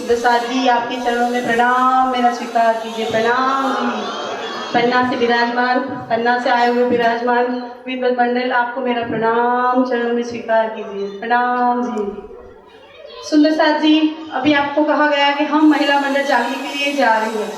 सुदर्शन जी आपके चरणों में प्रणाम मेरा स्वीकार कीजिए। प्रणाम जी। पन्ना से विराजमान, पन्ना से आए हुए विराजमान विद्वत मंडल, आपको मेरा प्रणाम चरणों में स्वीकार कीजिए। प्रणाम जी। सुंदरसाद जी, अभी आपको कहा गया कि हम महिला मंडल जागने के लिए जा रही हैं।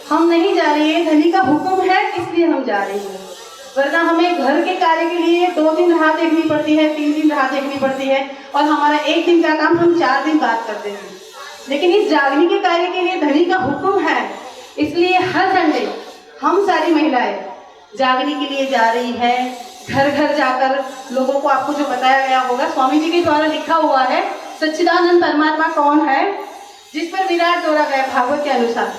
हम नहीं जा रही है, धनी का हुक्म है इसलिए हम जा रही हैं, वरना हमें घर के कार्य के लिए 2 दिन राह देखनी पड़ती है, 3 दिन राह देखनी पड़ती है, और हमारा 1 दिन का काम हम 4 दिन बाद करते हैं। लेकिन इस जागने के कार्य के लिए धनी का हुक्म है, इसलिए हर संडे हम सारी महिलाएं जागने के लिए जा रही है। घर घर जाकर लोगों को, आपको जो बताया गया होगा, स्वामी जी के द्वारा लिखा हुआ है सच्चिदानंद परमात्मा कौन है, जिस पर विराट दौरा गया भागवत के अनुसार।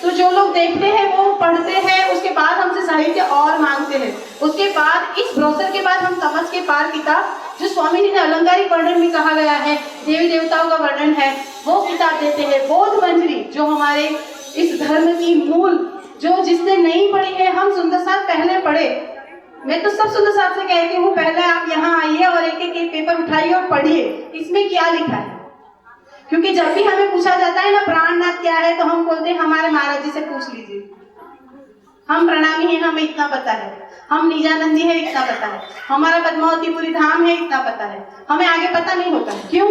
तो जो लोग देखते हैं वो पढ़ते हैं, उसके बाद हमसे साहित्य और मांगते हैं। उसके बाद इस ब्रोशर के बाद हम तमस के पार किताब, जो स्वामी जी ने अलंकारिक वर्णन में कहा गया है, देवी देवताओं का वर्णन है, वो किताब देते हैं। बौद्ध मंजरी जो हमारे इस धर्म की मूल, जो जिसने नहीं पढ़ी है, हम सुंदरसाद पहले पढ़े। मैं तो सब सुंदरसाद से कहती हूँ, पहले आप यहाँ आइए और एक एक पेपर उठाइए और पढ़िए इसमें क्या लिखा है। क्योंकि जब भी हमें पूछा जाता है ना प्राणनाथ क्या है, तो हम बोलते हैं हमारे महाराज जी से पूछ लीजिए। हम प्रणामी हैं, हमें इतना पता है। हम निजानंदी है, इतना पता है। हमारा पद्मावतीपुरी धाम है, इतना पता है। हमें आगे पता नहीं होता है। क्यों?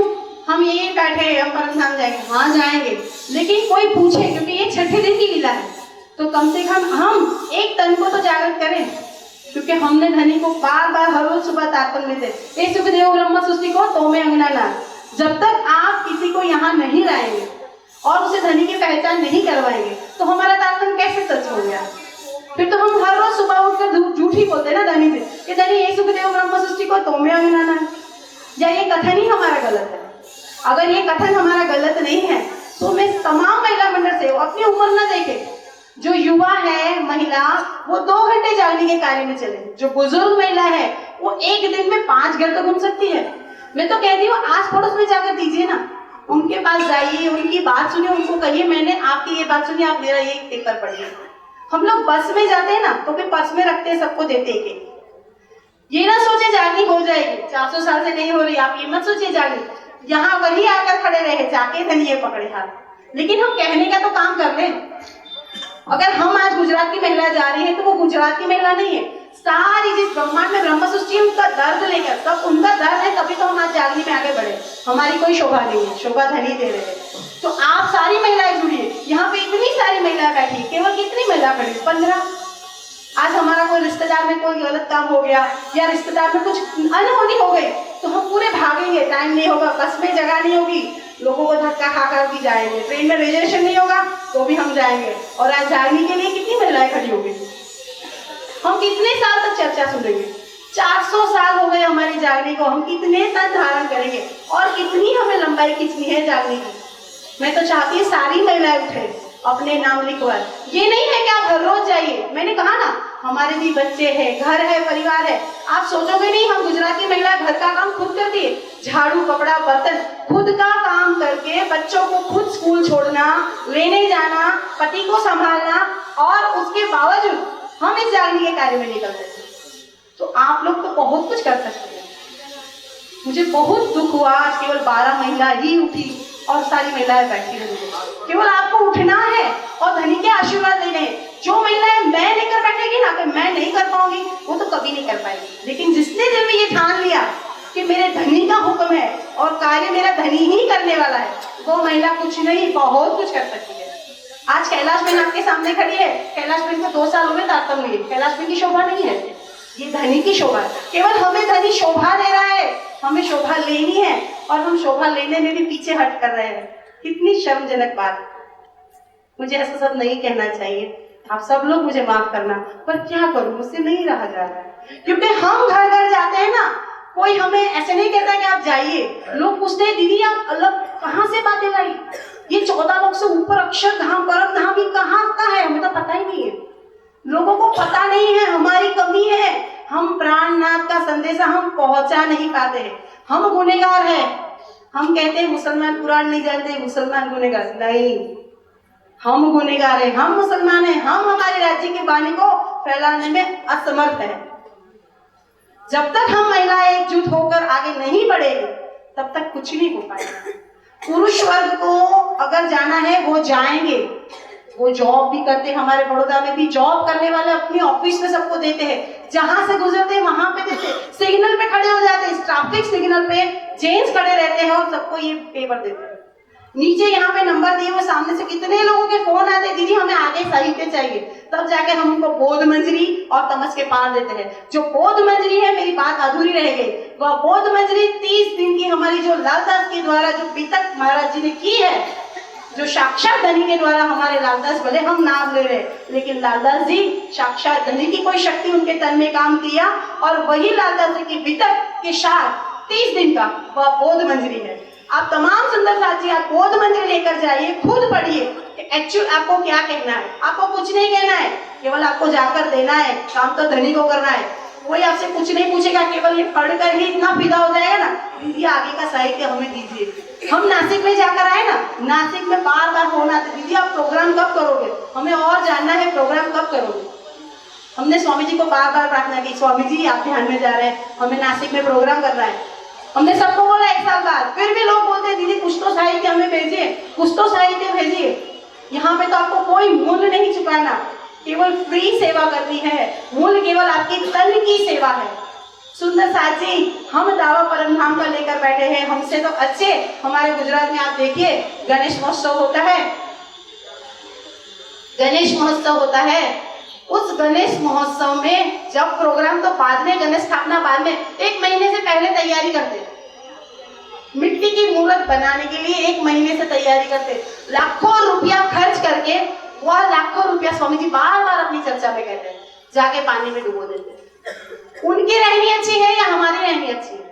हम यही बैठे हैं, हम परम धाम जाएंगे, हाँ जाएंगे, लेकिन कोई पूछे, क्योंकि ये 6ठे दिन की लीला है, तो कम से कम हम एक तन को तो जागृत करें। क्योंकि हमने धनी को बार बार हर रोज सुबह तारपन में थे, ए सुखदेव ब्रह्म सृष्टि को तो में अंगना ना। जब तक आप किसी को यहाँ नहीं लाएंगे और उसे धनी की पहचान नहीं करवाएंगे, तो हमारा तारतम कैसे सच हो गया? फिर तो हम हर रोज सुबह उठकर झूठी बोलते हैं ना धनी से कि धनी ये सुखदेव ब्रह्म सृष्टि को तो में अंगना ना। या ये कथन ही हमारा गलत है? अगर ये कथन हमारा गलत नहीं है, तो मैं तमाम महिला मंडल से अपनी उम्र न देखे, जो युवा है महिला, वो 2 घंटे जागने के कार्य में चले। जो बुजुर्ग महिला है वो एक दिन में 5 घर तो घूम सकती है। मैं तो कहती हूँ आस पड़ोस में जाकर दीजिए ना, उनके पास जाइए, उनकी बात सुनिए, उनको कहिए मैंने आपकी ये बात सुनी, आप मेरा ये पेपर पढ़िए। हम लोग बस में जाते हैं ना, तो फिर पर्स में रखते हैं, सबको देते हैं। ये ना सोचे जागनी हो जाएगी, 400 साल से नहीं हो रही, आप ये मत सोचिए जागनी, यहाँ वही आकर खड़े रहे, जाके धनिये पकड़े हाथ। लेकिन हम कहने का तो काम कर रहे हैं। अगर हम आज गुजरात की महिला जा रही है, तो वो गुजरात की महिला नहीं है, सारी जिस ब्रह्मांड में ब्रह्म सृष्टि उनका दर्द लेकर, तब उनका दर्द है, तभी तो हम आज जागने में आगे बढ़े। हमारी कोई शोभा नहीं है, शोभा धनी दे रहे हैं। तो आप सारी महिलाएं जुड़िए। यहाँ पे इतनी सारी महिलाएं बैठी, केवल कितनी महिला खड़ी? 15। आज हमारा कोई रिश्तेदार में कोई गलत काम हो गया, या रिश्तेदार में कुछ अनहोनी हो गई, तो हम पूरे भागेंगे, टाइम नहीं होगा, बस में जगह नहीं होगी, लोगों को धक्का खाकर भी जाएंगे, ट्रेन में रिजर्वेशन नहीं होगा तो भी हम जाएंगे। और आज जागने के लिए कितनी महिलाएं खड़ी हो गई? हम कितने साल तक चर्चा सुनेंगे? 400 साल हो गए हमारे जागने को, हम कितने तन धारण करेंगे और कितनी हमें लंबाई खींचनी है जागने की? मैं तो चाहती हूँ सारी महिलाएं उठे, अपने नाम लिखवा। ये नहीं है कि आप हर रोज जाइए, मैंने कहा ना हमारे भी बच्चे हैं, घर है, परिवार है। आप सोचोगे नहीं हम गुजराती महिला घर का काम खुद करती है, झाड़ू कपड़ा बर्तन खुद का काम करके, बच्चों को खुद स्कूल छोड़ना, लेने जाना, पति को संभालना, और उसके बावजूद हम इस जागने के कार्य में निकलते थे। तो आप लोग तो बहुत कुछ कर सकते हैं। मुझे बहुत दुख हुआ, आज केवल 12 महिला ही उठी और सारी महिलाएं बैठी रही। केवल आपको उठना है और धनी के आशीर्वाद लेने हैं। जो महिलाएं मैं लेकर बैठेगी ना कि मैं नहीं कर पाऊंगी, वो तो कभी नहीं कर पाएगी। लेकिन जिसने दिल में ये ठान लिया कि मेरे धनी का हुक्म है और कार्य मेरा धनी ही करने वाला है, वो महिला कुछ नहीं बहुत कुछ कर सकती है। आज कैलाश बहन आपके सामने खड़ी है, कैलाश बहन को 2 साल हो गए तारतम्य लिए। कैलाश बहन की शोभा नहीं है, ये धनी की शोभा है। केवल हमें धनी शोभा दे रहा है, हमें शोभा लेनी है, और हम शोभा लेने में भी पीछे हट कर रहे हैं। कितनी शर्मजनक बात। मुझे ऐसा सब नहीं कहना चाहिए, आप सब लोग मुझे माफ करना, पर क्या करूं, मुझसे नहीं रहा जा रहा है। क्योंकि हम घर घर जाते हैं ना, कोई हमें ऐसे नहीं कहता कि आप जाइए। लोग पूछते हैं दीदी आप अलग कहाँ से बातें लाई, ये 14 लोग से ऊपर अक्षरधाम परम धाम ये कहाँ का है? हमें तो पता ही नहीं है। लोगों को पता नहीं है, हमारी कमी है। हम प्राणनाथ का संदेशा हम पहुंचा नहीं पाते हैं। हम गुनहगार हैं। हम कहते हैं मुसलमान कुरान नहीं जानते, मुसलमान गुनहगार नहीं, हम गुनहगार हैं, हम मुसलमान हैं। हम हमारे राज्य की वाणी को फैलाने में असमर्थ हैं। जब तक हम महिलाएं एकजुट होकर आगे नहीं बढ़ेंगे, तब तक कुछ नहीं हो पाएगा। पुरुष वर्ग को अगर जाना है वो जाएंगे, वो जॉब भी करते हैं। हमारे बड़ौदा में भी जॉब करने वाले अपने ऑफिस में सबको देते हैं, जहां से गुजरते हैं वहां पे देते हैं, सिग्नल पे खड़े हो जाते हैं, ट्रैफिक सिग्नल पे जेंट्स खड़े रहते हैं और सबको ये पेपर देते हैं। नीचे यहाँ पे नंबर दिए, वो सामने से कितने लोगों के फोन आते हैं, दीदी हमें आगे साहित्य चाहिए, तब जाके हम उनको बोध मंजरी और तमस के पार देते हैं। जो बोध मंजरी है, मेरी बात अधूरी रह गई, वह बोध मंजरी 30 दिन की हमारी जो लालदास के द्वारा जो बीतक महाराज जी ने की है, जो साक्षात धनी के द्वारा हमारे लालदास, भले हम नाम ले रहे लेकिन लालदास जी साक्षात धनी की कोई शक्ति उनके तन में काम किया, और वही लालदास जी की बीतक के साथ 30 दिन का वह बोध मंजरी है। आप तमाम सुंदर साथ जी, आप बोध मंजरी लेकर जाइए, खुद पढ़िए कि एक्चुअल आपको क्या कहना है। आपको कुछ नहीं कहना है, केवल आपको जाकर देना है, काम तो धनी को करना है। कोई आपसे कुछ नहीं पूछेगा, केवल ये पढ़कर ही इतना फिदा हो जाएगा ना, दीदी आगे का साहित्य हमें दीजिए। हम नासिक में जाकर आए ना, नासिक में बार बार फोन आते, दीदी आप प्रोग्राम कब करोगे, हमें और जानना है, प्रोग्राम कब करोगे। हमने स्वामी जी को बार बार प्रार्थना की, स्वामी जी आप ध्यान में जा रहे हैं, हमें नासिक में प्रोग्राम करना है। हमने सबको बोला 1 साल बाद, फिर भी लोग बोलते हैं दीदी कुछ तो साहित्य हमें भेजिए, कुछ तो साहित्य भेजिए। यहाँ पे तो आपको कोई मूल्य नहीं चुकाना, केवल फ्री सेवा करनी है, मूल्य केवल आपकी तन की सेवा है। सुंदर साथ जी, हम दावा परम धाम का लेकर बैठे हैं, हमसे तो अच्छे हमारे गुजरात में आप देखिए गणेश महोत्सव होता है, गणेश महोत्सव होता है। उस गणेश महोत्सव में जब प्रोग्राम तो बाद में, गणेश स्थापना बाद में, 1 महीने से पहले तैयारी करते, मिट्टी की मूर्त बनाने के लिए 1 महीने से तैयारी करते, लाखों रुपया खर्च करके। वह लाखों रुपया स्वामी जी बार बार अपनी चर्चा में कहते हैं, जाके पानी में डुबो देते। उनकी रहनी अच्छी है या हमारी रहनी अच्छी है,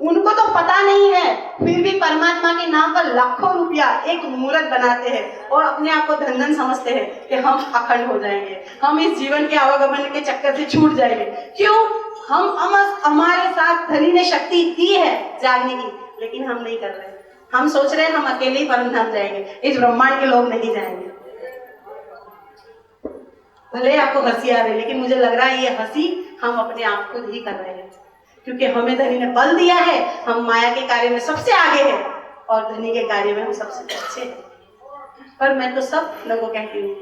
उनको तो पता नहीं है, फिर भी परमात्मा के नाम पर लाखों रुपया एक मूर्त बनाते हैं और अपने आप को धन समझते हैं कि हम अखंड हो जाएंगे, हम इस जीवन के आवागमन के चक्कर से छूट जाएंगे। क्यों? हमारे साथ धनी ने शक्ति दी है जागने की, लेकिन हम नहीं कर रहे। हम सोच रहे हैं हम अकेले ही परम धाम जाएंगे, इस ब्रह्मांड के लोग नहीं जाएंगे। भले आपको हंसी आ रही, लेकिन मुझे लग रहा है ये हंसी हम अपने आप खुद ही कर रहे हैं, क्योंकि हमें धनी ने बल दिया है, हम माया के कार्य में सबसे आगे हैं और धनी के कार्य में हम सबसे अच्छे हैं। पर मैं तो सब लोगों को कहती हूँ,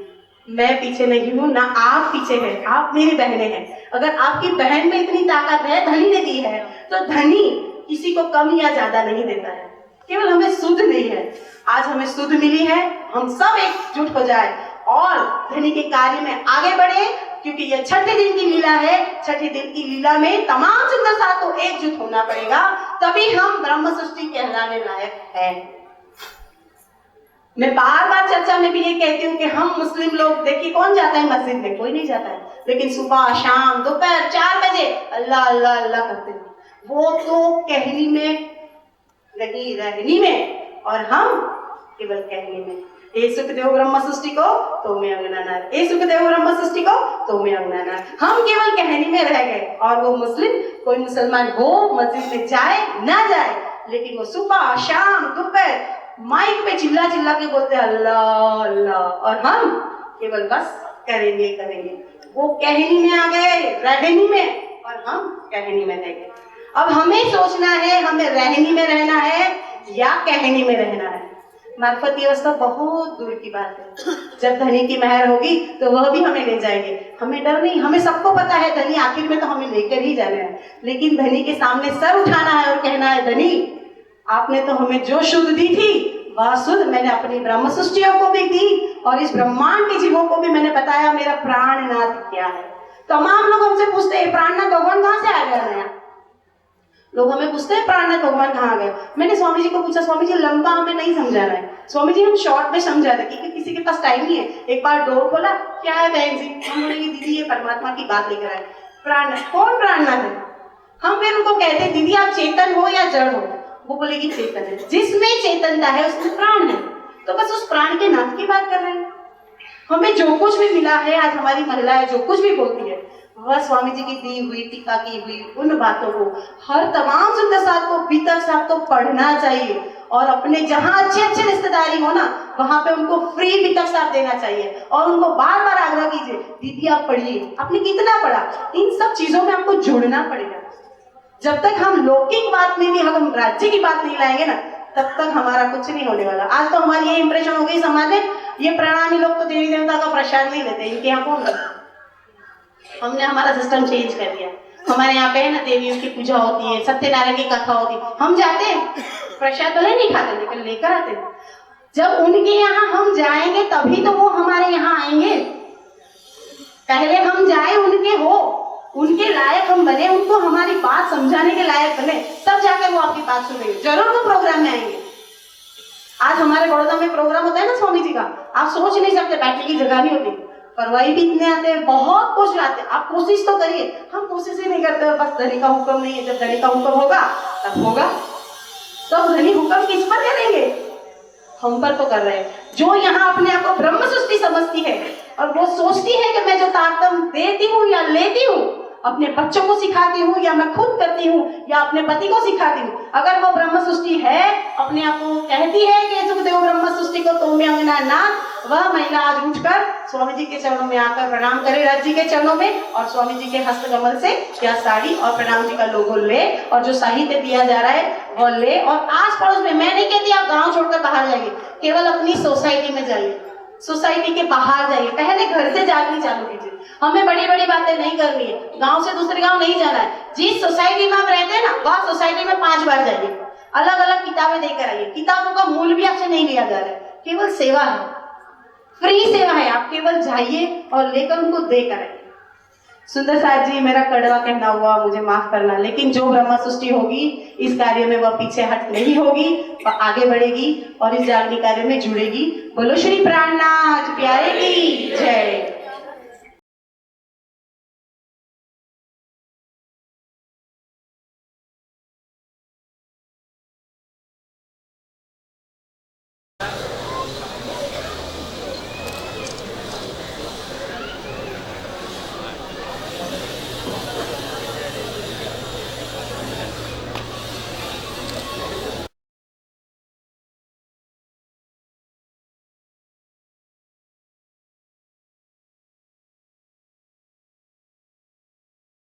मैं पीछे नहीं हूँ, ना आप पीछे हैं, आप मेरी बहनें हैं। अगर आपकी बहन में इतनी ताकत है, धनी ने दी है, तो धनी किसी को कम या ज्यादा नहीं देता है, केवल हमें सुध नहीं है। आज हमें सुध मिली है, हम सब एकजुट हो जाए और धनी के कार्य में आगे बढ़े, क्योंकि यह 6ठे दिन की लीला है। 6ठे दिन की लीला में तमाम सुंदर साथ को एकजुट होना पड़ेगा, तभी हम ब्रह्म सृष्टि कहलाने लायक हैं। मैं बार बार चर्चा में भी ये कहती हूँ कि हम मुस्लिम लोग, देखिए कौन जाता है मस्जिद में, कोई नहीं जाता है, लेकिन सुबह शाम दोपहर 4 बजे अल्लाह अल्लाह अल्लाह करते हैं। वो तो कहनी में नहीं, रहनी में, और हम केवल कहने में। ए सुखदेव ब्रह्म सृष्टि को तो मैं अंगनानार, ए सुखदेव ब्रह्म सृष्टि को तो मैं अंगनानार। हम केवल कहने में रह गए, और वो मुस्लिम, कोई मुसलमान हो मस्जिद में जाए ना जाए, लेकिन वो सुबह शाम दोपहर माइक पे चिल्ला चिल्ला के बोलते हैं अल्लाह अल्लाह, और हम केवल बस करेंगे करेंगे। वो कहनी में आ गए, रहनी में, और हम कहनी में रह गए। अब हमें सोचना है, हमें रहनी में रहना है या कहनी में रहना है। मार्फत की अवस्था बहुत दूर की बात है। जब धनी की मेहर होगी तो वह भी हमें ले जाएंगे, हमें डर नहीं। हमें सबको पता है धनी आखिर में तो हमें लेकर ही जाना है, लेकिन धनी के सामने सर उठाना है और कहना है, धनी आपने तो हमें जो शुद्ध दी थी वह शुद्ध मैंने अपनी ब्रह्म सृष्टियों को भी दी, और इस ब्रह्मांड के जीवों को भी मैंने बताया मेरा प्राणनाथ क्या है। तमाम लोग हमसे पूछते हैं प्राणनाथ भगवान कहाँ से आ गया नया, लोग हमें पूछते हैं प्राणनाथ भगवान कहाँ गए। मैंने स्वामी जी को पूछा, स्वामी जी लंबा हमें नहीं समझाना है, स्वामी जी हम शॉर्ट में समझा दे, क्योंकि किसी के पास टाइम नहीं है। एक बार डोर खोला, क्या है बहन जी, हम बोलेंगे दीदी ये परमात्मा की बात लेकर आए। प्राणनाथ, कौन प्राणनाथ है? हम फिर उनको कहते हैं दीदी आप चेतन हो या जड़ हो? वो बोलेगी चेतन है। जिसमें चेतनता है उसमें प्राण है, तो बस उस प्राण के नाथ की बात कर रहे हैं। हमें जो कुछ भी मिला है, आज हमारी महिलाएं जो कुछ भी बोलती है, वह स्वामी जी की दी हुई, टीका की हुई उन बातों को, हर तमाम सुंदर साथ को, पीतर साथ को पढ़ना चाहिए, और अपने जहाँ अच्छे अच्छे रिश्तेदारी हो ना, वहां पे उनको फ्री बीतक साथ देना चाहिए, और उनको बार बार आग्रह कीजिए दीदी आप पढ़िए। आपने कितना पढ़ा, इन सब चीजों में आपको जुड़ना पड़ेगा। जब तक हम लौकिक बात में भी हम राज्य की बात नहीं लाएंगे ना, तब तक हमारा कुछ नहीं होने वाला। आज तो हमारी ये इंप्रेशन हो गई समाज में, ये प्रणामी लोग तो देवी देवता का प्रसाद नहीं लेते, इनके यहाँ कौन लेता? हमने हमारा सिस्टम चेंज कर दिया। हमारे यहाँ पे है ना देवियों की पूजा होती है, सत्यनारायण की कथा होती है, हम जाते हैं, प्रसाद भले नहीं खाते लेकिन लेकर आते हैं। जब उनके यहाँ हम जाएंगे तभी तो वो हमारे यहाँ आएंगे। पहले हम जाए उनके हो, उनके लायक हम बने, उनको हमारी बात समझाने के लायक बने, तब जाकर वो आपकी बात सुनेंगे, जरूर वो प्रोग्राम में आएंगे। आज हमारे बड़ौदा में प्रोग्राम होता है ना स्वामी जी का, आप सोच नहीं सकते, बैठने की जगह नहीं होती, पर वही भी इतने आते हैं, बहुत कुछ लाते हैं। आप कोशिश तो करिए, हम कोशिश ही नहीं करते, बस धनी का हुक्म नहीं है। जब धनी का हुक्म होगा तब होगा। तो धनी हुक्म किस पर करेंगे? हम पर तो कर रहे हैं। जो यहाँ अपने आप को ब्रह्म सृष्टि समझती है और वो सोचती है कि मैं जो तारतम देती हूँ या लेती हूँ, अपने बच्चों को सिखाती हूँ या मैं खुद करती हूँ या अपने पति को सिखाती हूँ, अगर वो ब्रह्म सृष्टि है, अपने आप को कहती है कि सुखदेव ब्रह्म सृष्टि को तो मैं अंगना नाथ, वह महिला आज उठकर स्वामी जी के चरणों में आकर प्रणाम करे, रथ जी के चरणों में, और स्वामी जी के हस्त कमल से या साड़ी और प्रणाम जी का लोगो ले, और जो साहित्य दिया जा रहा है वो ले, और आस पड़ोस में, मैं नहीं कहती आप गांव छोड़कर बाहर जाइए, केवल अपनी सोसाइटी में जाइए, सोसाइटी के बाहर जाइए, पहले घर से जागनी चालू कीजिए। हमें बड़ी बड़ी बातें नहीं करनी है, गांव से दूसरे गांव नहीं जाना है। जिस सोसाइटी में हम रहते हैं ना, वह सोसाइटी में 5 बार जाइए, अलग अलग किताबें देकर आइए। किताबों का मूल्य भी आपसे नहीं लिया जा रहा है, केवल सेवा है, फ्री सेवा है। आप केवल जाइए और लेकर उनको देकर आइए। सुंदर साथ जी, मेरा कड़वा कहना हुआ, मुझे माफ करना, लेकिन जो ब्रह्म सृष्टि होगी इस कार्य में वह पीछे हट नहीं होगी, वह आगे बढ़ेगी और इस जागरण कार्य में जुड़ेगी। बोलो श्री प्राणनाथ प्यारे की जय।